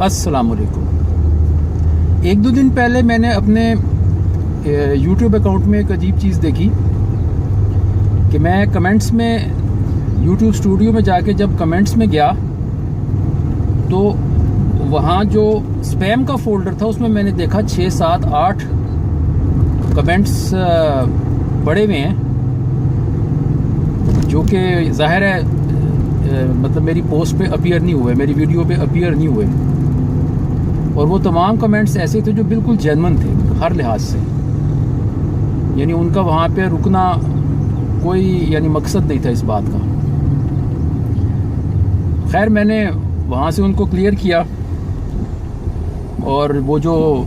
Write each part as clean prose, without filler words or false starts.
अस्सलामुअलैकुम। एक दो दिन पहले मैंने अपने YouTube अकाउंट में एक अजीब चीज़ देखी कि मैं कमेंट्स में YouTube स्टूडियो में जाके जब कमेंट्स में गया तो वहाँ जो स्पैम का फोल्डर था उसमें मैंने देखा 6, 7, 8 कमेंट्स पड़े हुए हैं जो कि ज़ाहिर है मतलब मेरी पोस्ट पे अपीयर नहीं हुए, मेरी वीडियो पे अपीयर नहीं हुए। और वो तमाम कमेंट्स ऐसे थे जो बिल्कुल जेन्युइन थे हर लिहाज से, यानी उनका वहाँ पे रुकना कोई यानी मकसद नहीं था इस बात का। खैर मैंने वहाँ से उनको क्लियर किया और वो जो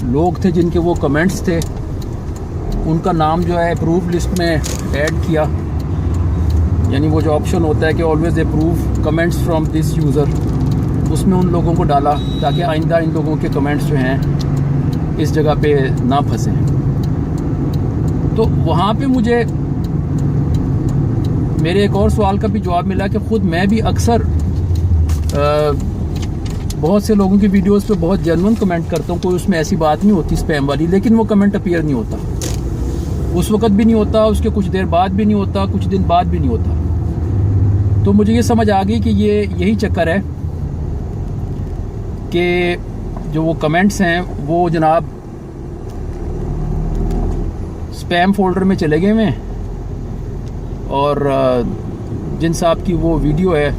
लोग थे जिनके वो कमेंट्स थे उनका नाम जो है अप्रूव लिस्ट में ऐड किया, यानी वो जो ऑप्शन होता है कि always approve comments from this user, उसमें उन लोगों को डाला ताकि आइंदा इन लोगों के कमेंट्स जो हैं इस जगह पे ना फंसें। तो वहाँ पे मुझे मेरे एक और सवाल का भी जवाब मिला कि ख़ुद मैं भी अक्सर बहुत से लोगों की वीडियोस पे बहुत जेन्युइन कमेंट करता हूँ, कोई उसमें ऐसी बात नहीं होती स्पैम वाली, लेकिन वो कमेंट अपीयर नहीं होता, उस वक़्त भी नहीं होता, उसके कुछ देर बाद भी नहीं होता, कुछ दिन बाद भी नहीं होता। तो मुझे ये समझ आ गई कि ये यही चक्कर है कि जो वो कमेंट्स हैं वो जनाब स्पैम फोल्डर में चले गए हैं और जिन साहब की वो वीडियो है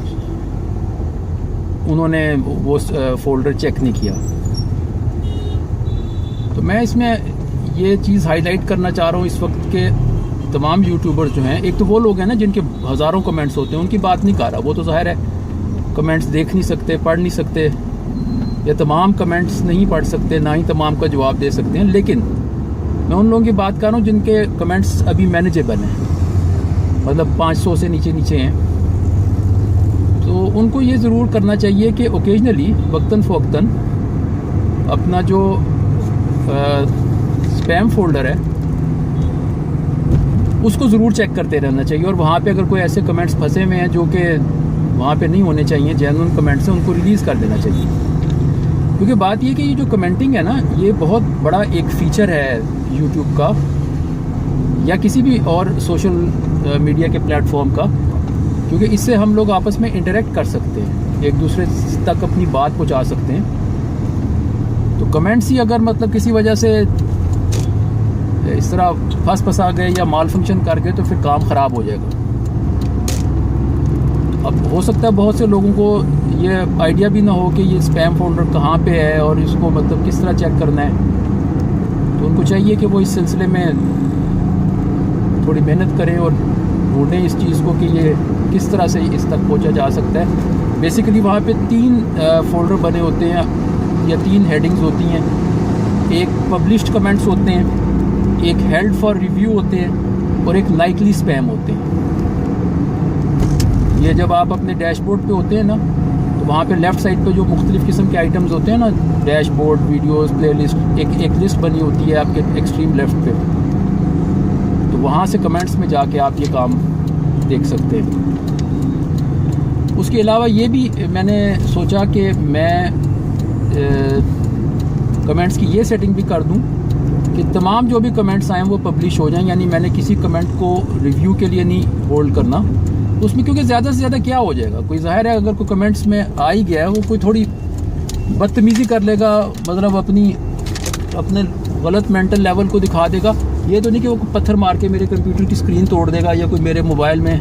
उन्होंने वो फोल्डर चेक नहीं किया। तो मैं इसमें ये चीज़ हाईलाइट करना चाह रहा हूँ इस वक्त के तमाम यूट्यूबर्स जो हैं, एक तो वो लोग हैं ना जिनके हज़ारों कमेंट्स होते हैं, उनकी बात नहीं कर रहा, वो तो ज़ाहिर है कमेंट्स देख नहीं सकते, पढ़ नहीं सकते, या तमाम कमेंट्स नहीं पढ़ सकते, ना ही तमाम का जवाब दे सकते हैं। लेकिन मैं उन लोगों की बात कर रहा हूँ जिनके कमेंट्स अभी मैनेजेबल हैं, मतलब 500 से नीचे हैं। तो उनको ये ज़रूर करना चाहिए कि ओकेजनली वक्तन फ़वक्तन अपना जो स्पैम फोल्डर है उसको ज़रूर चेक करते रहना चाहिए, और वहाँ पे अगर कोई ऐसे कमेंट्स फंसे हुए हैं जो कि वहाँ पे नहीं होने चाहिए, जेन्युइन कमेंट्स हैं, उनको रिलीज़ कर देना चाहिए। क्योंकि बात ये कि ये जो कमेंटिंग है ना, ये बहुत बड़ा एक फ़ीचर है यूट्यूब का या किसी भी और सोशल मीडिया के प्लेटफॉर्म का, क्योंकि इससे हम लोग आपस में इंटरेक्ट कर सकते हैं, एक दूसरे तक अपनी बात पहुँचा सकते हैं। तो कमेंट्स ही अगर मतलब किसी वजह से इस तरह फंसा गए या माल फंक्शन कर गए तो फिर काम ख़राब हो जाएगा। अब हो सकता है बहुत से लोगों को ये आइडिया भी ना हो कि ये स्पैम फोल्डर कहाँ पे है और इसको मतलब किस तरह चेक करना है, तो उनको चाहिए कि वो इस सिलसिले में थोड़ी मेहनत करें और ढूंढें इस चीज़ को कि ये किस तरह से इस तक पहुँचा जा सकता है। बेसिकली वहाँ पे 3 फोल्डर बने होते हैं या 3 हेडिंग्स होती हैं, एक पब्लिश्ड कमेंट्स होते हैं, एक हेल्ड फॉर रिव्यू होते हैं और एक लाइकली स्पैम होते हैं। ये जब आप अपने डैशबोर्ड पे होते हैं ना, तो वहाँ पे लेफ़्ट साइड पे जो मुख्तलिफ़ किस्म के आइटम्स होते हैं ना, डैशबोर्ड, वीडियोस, प्लेलिस्ट, एक लिस्ट बनी होती है आपके एक्सट्रीम लेफ़्ट पे, तो वहाँ से कमेंट्स में जाके आप ये काम देख सकते हैं। उसके अलावा ये भी मैंने सोचा कि मैं कमेंट्स की ये सेटिंग भी कर दूं कि तमाम जो भी कमेंट्स आएँ वो पब्लिश हो जाएं, यानी मैंने किसी कमेंट को रिव्यू के लिए नहीं होल्ड करना उसमें, क्योंकि ज़्यादा से ज़्यादा क्या हो जाएगा, कोई ज़ाहिर है अगर कोई कमेंट्स में आ ही गया है वो कोई थोड़ी बदतमीज़ी कर लेगा, मतलब अपने गलत मेंटल लेवल को दिखा देगा। ये तो नहीं कि वो पत्थर मार के मेरे कंप्यूटर की स्क्रीन तोड़ देगा या कोई मेरे मोबाइल में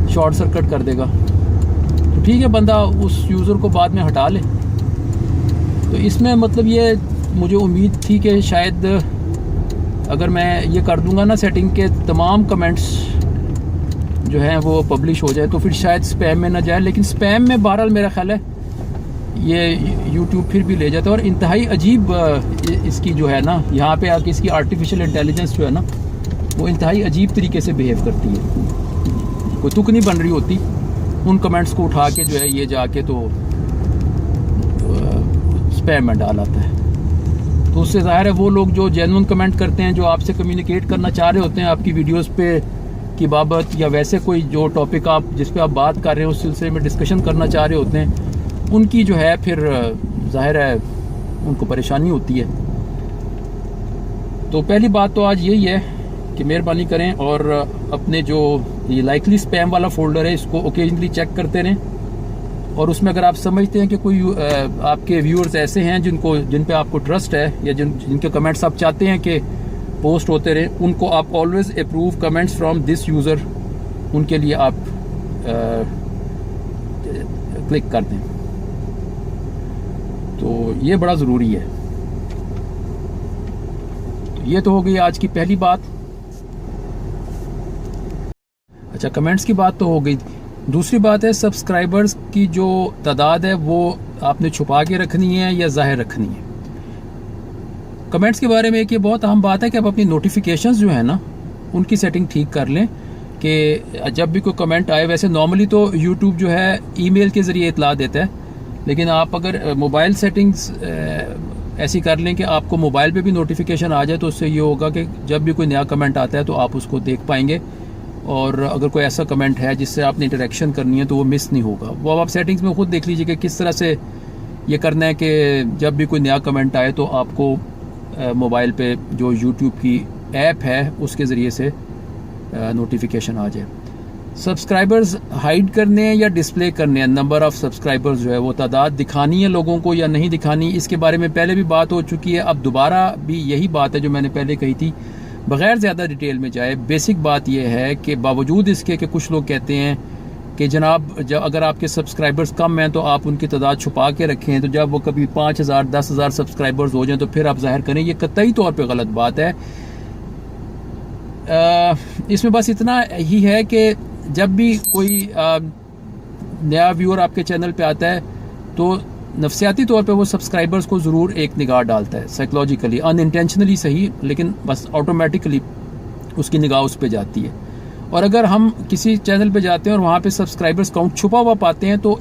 शॉर्ट सर्किट कर देगा। तो ठीक है, बंदा उस यूज़र को बाद में हटा ले। तो इसमें मतलब ये मुझे उम्मीद थी कि शायद अगर मैं ये कर दूंगा ना सेटिंग के तमाम कमेंट्स जो हैं वो पब्लिश हो जाए तो फिर शायद स्पैम में ना जाए, लेकिन स्पैम में बहरहाल मेरा ख्याल है ये यूट्यूब फिर भी ले जाता है। और इंतहाई अजीब इसकी जो है ना, यहाँ पे आके इसकी आर्टिफिशियल इंटेलिजेंस जो है ना वो इंतहाई अजीब तरीके से बिहेव करती है, कोई तुक नहीं बन रही होती, उन कमेंट्स को उठा के जो है ये जाके तो स्पैम में डाल आता है। तो उससे ज़ाहिर है वो लोग जो जेन्युइन कमेंट करते हैं, जो आपसे कम्युनिकेट करना चाह रहे होते हैं, आपकी वीडियोस पे की बाबत या वैसे कोई जो टॉपिक आप जिस पे आप बात कर रहे हो उस सिलसिले में डिस्कशन करना चाह रहे होते हैं, उनकी जो है फिर ज़ाहिर है उनको परेशानी होती है। तो पहली बात तो आज यही है कि मेहरबानी करें और अपने जो ये लाइकली स्पैम वाला फोल्डर है इसको ओकेजनली चेक करते रहें, और उसमें अगर आप समझते हैं कि कोई आपके व्यूअर्स ऐसे हैं जिन पे आपको ट्रस्ट है या जिनके कमेंट्स आप चाहते हैं कि पोस्ट होते रहे, उनको आप always approve comments from this user, उनके लिए आप क्लिक कर दें। तो ये बड़ा ज़रूरी है। ये तो हो गई आज की पहली बात। अच्छा, कमेंट्स की बात तो हो गई। दूसरी बात है सब्सक्राइबर्स की जो तादाद है वो आपने छुपा के रखनी है या जाहिर रखनी है। कमेंट्स के बारे में एक ये बहुत अहम बात है कि आप अपनी नोटिफिकेशंस जो है ना उनकी सेटिंग ठीक कर लें कि जब भी कोई कमेंट आए, वैसे नॉर्मली तो यूट्यूब जो है ईमेल के ज़रिए इतला देता है, लेकिन आप अगर मोबाइल सेटिंग्स ऐसी कर लें कि आपको मोबाइल पे भी नोटिफिकेशन आ जाए, तो उससे ये होगा कि जब भी कोई नया कमेंट आता है तो आप उसको देख पाएंगे, और अगर कोई ऐसा कमेंट है जिससे आपने इंटरेक्शन करनी है तो वो मिस नहीं होगा। वो अब आप सेटिंग्स में खुद देख लीजिए कि किस तरह से ये करना है कि जब भी कोई नया कमेंट आए तो आपको मोबाइल पे जो यूट्यूब की ऐप है उसके ज़रिए से नोटिफिकेशन आ जाए। सब्सक्राइबर्स हाइड करने हैं या डिस्प्ले करने हैं, नंबर ऑफ़ सब्सक्राइबर्स जो है वो तादाद दिखानी है लोगों को या नहीं दिखानी, इसके बारे में पहले भी बात हो चुकी है। अब दोबारा भी यही बात है जो मैंने पहले कही थी, बग़ैर ज़्यादा डिटेल में जाए। बेसिक बात यह है कि बावजूद इसके कि कुछ लोग कहते हैं कि जनाब जब अगर आपके सब्सक्राइबर्स कम हैं तो आप उनकी तादाद छुपा के रखें, तो जब वो कभी 5,000 10,000 सब्सक्राइबर्स हो जाएं तो फिर आप ज़ाहिर करें, ये कतई तौर पे गलत बात है। इसमें बस इतना ही है कि जब भी कोई नया व्यूअर आपके चैनल पे आता है तो नफसियाती तौर पे वो सब्सक्राइबर्स को ज़रूर एक निगाह डालता है, साइकोलॉजिकली, अनइंटेंशनली सही, लेकिन बस ऑटोमेटिकली उसकी निगाह उस पर जाती है। और अगर हम किसी चैनल पे जाते हैं और वहाँ पे सब्सक्राइबर्स काउंट छुपा हुआ पाते हैं तो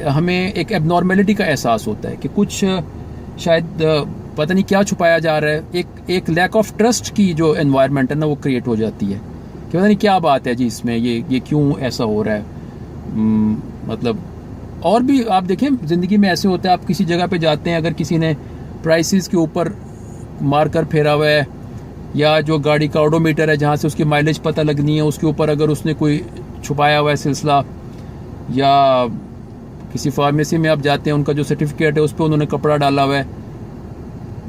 हमें एक एबनॉर्मेलिटी का एहसास होता है कि कुछ शायद पता नहीं क्या छुपाया जा रहा है। एक लैक ऑफ ट्रस्ट की जो एनवायरनमेंट है ना वो क्रिएट हो जाती है कि पता नहीं क्या बात है जी इसमें, ये क्यों ऐसा हो रहा है। मतलब और भी आप देखें ज़िंदगी में ऐसे होता है, आप किसी जगह पे जाते हैं, अगर किसी ने प्राइसेस के ऊपर मार्कर फेरा हुआ है या जो गाड़ी का ओडोमीटर है जहाँ से उसकी माइलेज पता लगनी है उसके ऊपर अगर उसने कोई छुपाया हुआ है सिलसिला, या किसी फार्मेसी में आप जाते हैं उनका जो सर्टिफिकेट है उस पर उन्होंने कपड़ा डाला हुआ है,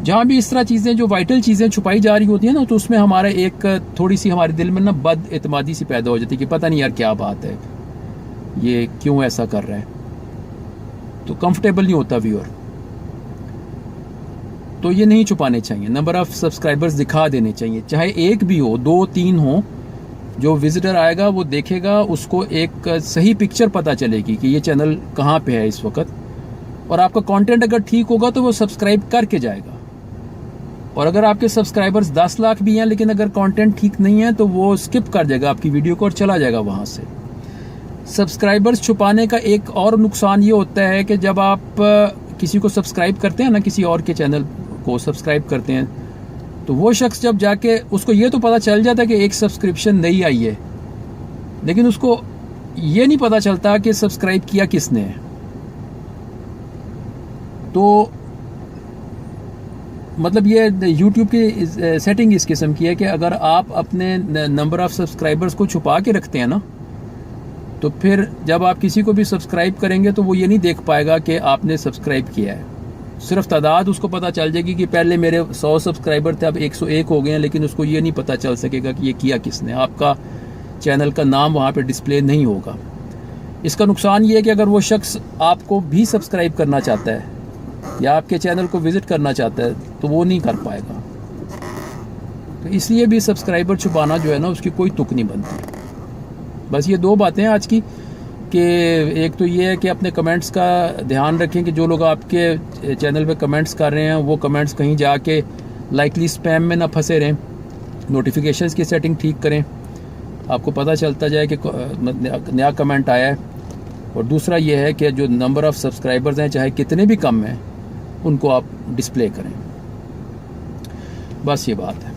जहाँ भी इस तरह चीज़ें जो वाइटल चीज़ें छुपाई जा रही होती हैं ना, तो उसमें हमारा एक थोड़ी सी हमारे दिल में ना बद एतमादी सी पैदा हो जाती है कि पता नहीं यार क्या बात है, ये क्यों ऐसा कर रहा है, तो कंफर्टेबल नहीं होता व्यूअर। तो ये नहीं छुपाने चाहिए, नंबर ऑफ़ सब्सक्राइबर्स दिखा देने चाहिए, चाहे एक भी हो 2-3 हो। जो विजिटर आएगा वो देखेगा, उसको एक सही पिक्चर पता चलेगी कि ये चैनल कहाँ पे है इस वक्त, और आपका कंटेंट अगर ठीक होगा तो वो सब्सक्राइब करके जाएगा। और अगर आपके सब्सक्राइबर्स 10 लाख भी हैं लेकिन अगर कंटेंट ठीक नहीं है तो वो स्किप कर जाएगा आपकी वीडियो को और चला जाएगा वहाँ से। सब्सक्राइबर्स छुपाने का एक और नुकसान ये होता है कि जब आप किसी को सब्सक्राइब करते हैं ना, किसी और के चैनल को सब्सक्राइब करते हैं, तो वो शख्स जब जाके उसको ये तो पता चल जाता है कि एक सब्सक्रिप्शन नई आई है, लेकिन उसको ये नहीं पता चलता कि सब्सक्राइब किया किसने है। तो मतलब ये YouTube की सेटिंग इस किस्म की है कि अगर आप अपने नंबर ऑफ़ सब्सक्राइबर्स को छुपा के रखते हैं ना, तो फिर जब आप किसी को भी सब्सक्राइब करेंगे तो वो ये नहीं देख पाएगा कि आपने सब्सक्राइब किया है। सिर्फ तादाद उसको पता चल जाएगी कि पहले मेरे 100 सब्सक्राइबर थे, अब 101 हो गए हैं, लेकिन उसको ये नहीं पता चल सकेगा कि ये किया किसने। आपका चैनल का नाम वहाँ पे डिस्प्ले नहीं होगा। इसका नुकसान ये है कि अगर वो शख्स आपको भी सब्सक्राइब करना चाहता है या आपके चैनल को विज़िट करना चाहता है तो वो नहीं कर पाएगा। तो इसलिए भी सब्सक्राइबर छुपाना जो है ना उसकी कोई तुक नहीं बनती। बस ये 2 बातें आज की, कि एक तो ये है कि अपने कमेंट्स का ध्यान रखें कि जो लोग आपके चैनल पे कमेंट्स कर रहे हैं वो कमेंट्स कहीं जाके लाइकली स्पैम में ना फंसे रहें। नोटिफिकेशंस की सेटिंग ठीक करें, आपको पता चलता जाए कि नया कमेंट आया है। और दूसरा ये है कि जो नंबर ऑफ़ सब्सक्राइबर्स हैं चाहे कितने भी कम हैं उनको आप डिस्प्ले करें। बस ये बात है।